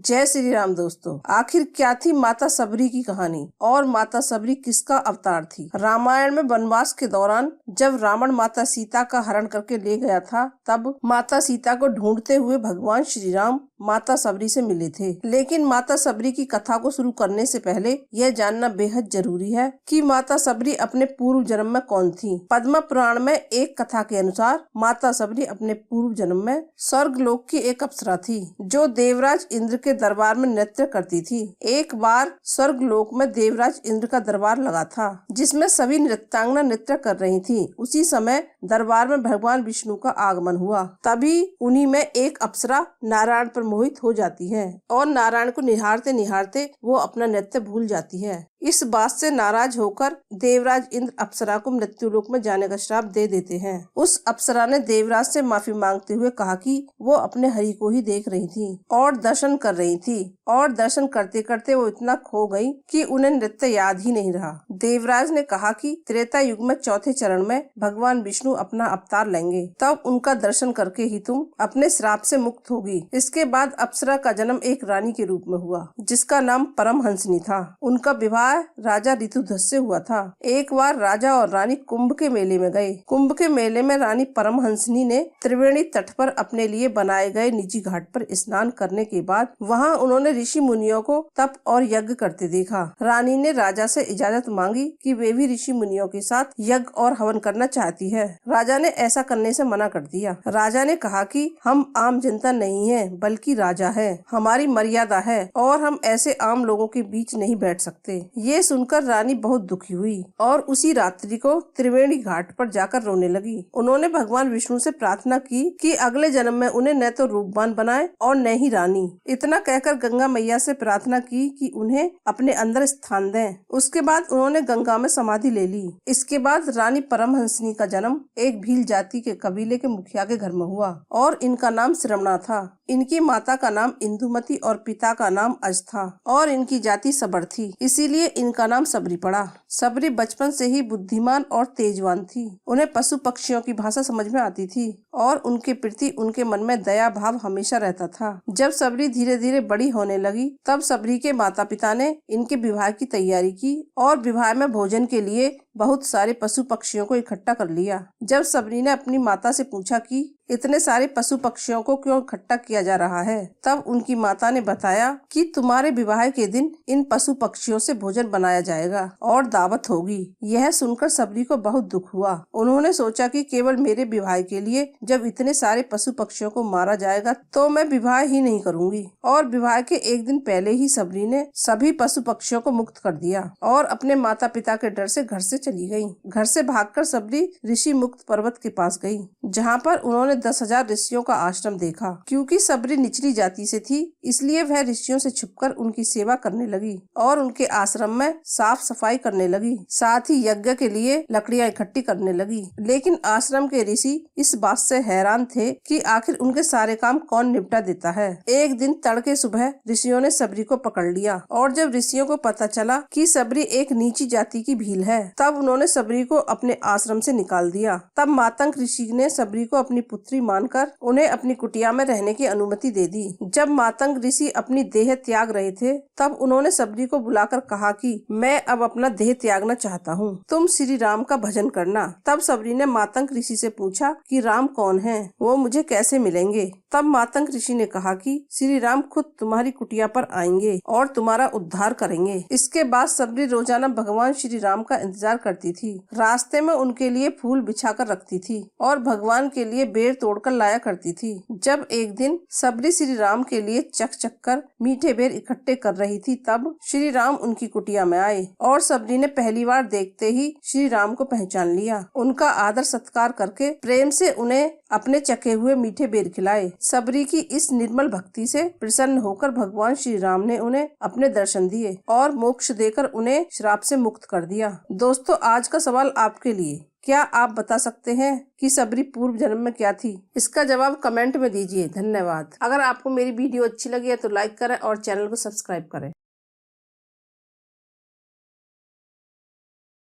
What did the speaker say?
जय श्री राम दोस्तों। आखिर क्या थी माता सबरी की कहानी और माता सबरी किसका अवतार थी? रामायण में वनवास के दौरान जब रावण माता सीता का हरण करके ले गया था, तब माता सीता को ढूंढते हुए भगवान श्री राम माता सबरी से मिले थे। लेकिन माता सबरी की कथा को शुरू करने से पहले यह जानना बेहद जरूरी है कि माता सबरी अपने पूर्व जन्म में कौन थी। पद्म पुराण में एक कथा के अनुसार माता सबरी अपने पूर्व जन्म में स्वर्ग लोक की एक अप्सरा थी, जो देवराज इंद्र के दरबार में नृत्य करती थी। एक बार स्वर्ग लोक में देवराज इंद्र का दरबार लगा था, जिसमें सभी नृत्यांगना नृत्य कर रही थी। उसी समय दरबार में भगवान विष्णु का आगमन हुआ। तभी उन्हीं में एक अप्सरा नारायण पर मोहित हो जाती है और नारायण को निहारते निहारते वो अपना नृत्य भूल जाती है। इस बात से नाराज होकर देवराज इंद्र अप्सरा को मृत्युलोक में जाने का श्राप दे देते हैं। उस अप्सरा ने देवराज से माफी मांगते हुए कहा कि वो अपने हरि को ही देख रही थी और दर्शन कर रही थी, और दर्शन करते करते वो इतना खो गई कि उन्हें नृत्य याद ही नहीं रहा। देवराज ने कहा कि त्रेता युग में चौथे चरण में भगवान विष्णु अपना अवतार लेंगे, तब उनका दर्शन करके ही तुम अपने श्राप से मुक्त होगी। इसके बाद अप्सरा का जन्म एक रानी के रूप में हुआ, जिसका नाम परमहंसनी था। उनका विवाह राजा ऋतुध्वज से हुआ था। एक बार राजा और रानी कुंभ के मेले में गए। कुंभ के मेले में रानी परमहंसनी ने त्रिवेणी तट पर अपने लिए बनाए गए निजी घाट पर स्नान करने के बाद वहां उन्होंने ऋषि मुनियों को तप और यज्ञ करते देखा। रानी ने राजा से इजाजत मांगी कि वे भी ऋषि मुनियों के साथ यज्ञ और हवन करना चाहती है। राजा ने ऐसा करने से मना कर दिया। राजा ने कहा कि हम आम जनता नहीं है, बल्कि राजा है, हमारी मर्यादा है और हम ऐसे आम लोगों के बीच नहीं बैठ सकते। ये सुनकर रानी बहुत दुखी हुई और उसी रात्रि को त्रिवेणी घाट पर जाकर रोने लगी। उन्होंने भगवान विष्णु से प्रार्थना की कि अगले जन्म में उन्हें न तो रूपवान बनाए और न ही रानी। इतना कहकर गंगा मैया से प्रार्थना की कि उन्हें अपने अंदर स्थान दें। उसके बाद उन्होंने गंगा में समाधि ले ली। इसके बाद रानी परमहंसनी का जन्म एक भील जाति के कबीले के मुखिया के घर में हुआ और इनका नाम श्रवणा था। इनकी माता का नाम इंदुमती और पिता का नाम अज था और इनकी जाति सबर थी, इसीलिए इनका नाम सबरी पड़ा। सबरी बचपन से ही बुद्धिमान और तेजवान थी। उन्हें पशु पक्षियों की भाषा समझ में आती थी और उनके प्रति उनके मन में दया भाव हमेशा रहता था। जब सबरी धीरे धीरे बड़ी होने लगी, तब सबरी के माता पिता ने इनके विवाह की तैयारी की और विवाह में भोजन के लिए बहुत सारे पशु पक्षियों को इकट्ठा कर लिया। जब सबरी ने अपनी माता से पूछा कि इतने सारे पशु पक्षियों को क्यों इकट्ठा किया जा रहा है, तब उनकी माता ने बताया कि तुम्हारे विवाह के दिन इन पशु पक्षियों से भोजन बनाया जाएगा और दावत होगी। यह सुनकर सबरी को बहुत दुख हुआ। उन्होंने सोचा कि केवल मेरे विवाह के लिए जब इतने सारे पशु पक्षियों को मारा जाएगा तो मैं विवाह ही नहीं करूंगी। और विवाह के एक दिन पहले ही सबरी ने सभी पशु पक्षियों को मुक्त कर दिया और अपने माता पिता के डर से घर से चली गई। घर से भागकर सबरी ऋषि मुक्त पर्वत के पास गई, जहाँ पर उन्होंने 10,000 ऋषियों का आश्रम देखा। क्योंकि सबरी निचली जाति से थी, इसलिए वह ऋषियों से छुपकर उनकी सेवा करने लगी और उनके आश्रम में साफ सफाई करने लगी, साथ ही यज्ञ के लिए लकड़ियां इकट्ठी करने लगी। लेकिन आश्रम के ऋषि इस बात से हैरान थे कि आखिर उनके सारे काम कौन निपटा देता है। एक दिन तड़के सुबह ऋषियों ने सबरी को पकड़ लिया और जब ऋषियों को पता चला कि सबरी एक नीची जाति की भील है, तब उन्होंने सबरी को अपने आश्रम से निकाल दिया। तब मातंग ऋषि ने सबरी को अपनी पुत्री मानकर उन्हें अपनी कुटिया में रहने की अनुमति दे दी। जब मातंग ऋषि अपनी देह त्याग रहे थे, तब उन्होंने सबरी को बुलाकर कहा कि मैं अब अपना देह त्यागना चाहता हूँ, तुम श्री राम का भजन करना। तब सबरी ने मातंग ऋषि से पूछा कि राम कौन है, वो मुझे कैसे मिलेंगे। तब मातंग ऋषि ने कहा कि श्री राम खुद तुम्हारी कुटिया पर आएंगे और तुम्हारा उद्धार करेंगे। इसके बाद सबरी रोजाना भगवान श्री राम का इंतजार करती थी। रास्ते में उनके लिए फूल बिछाकर रखती थी और भगवान के लिए बेर तोड़कर लाया करती थी। जब एक दिन सबरी श्री राम के लिए चक चक कर मीठे बेर इकट्ठे कर रही थी, तब श्री राम उनकी कुटिया में आए और सबरी ने पहली बार देखते ही श्री राम को पहचान लिया। उनका आदर सत्कार करके प्रेम से उन्हें अपने चखे हुए मीठे बेर खिलाए। सबरी की इस निर्मल भक्ति से प्रसन्न होकर भगवान श्री राम ने उन्हें अपने दर्शन दिए और मोक्ष देकर उन्हें श्राप से मुक्त कर दिया। दोस्तों, आज का सवाल आपके लिए, क्या आप बता सकते हैं कि सबरी पूर्व जन्म में क्या थी? इसका जवाब कमेंट में दीजिए। धन्यवाद। अगर आपको मेरी वीडियो अच्छी लगी है तो लाइक करें और चैनल को सब्सक्राइब करें।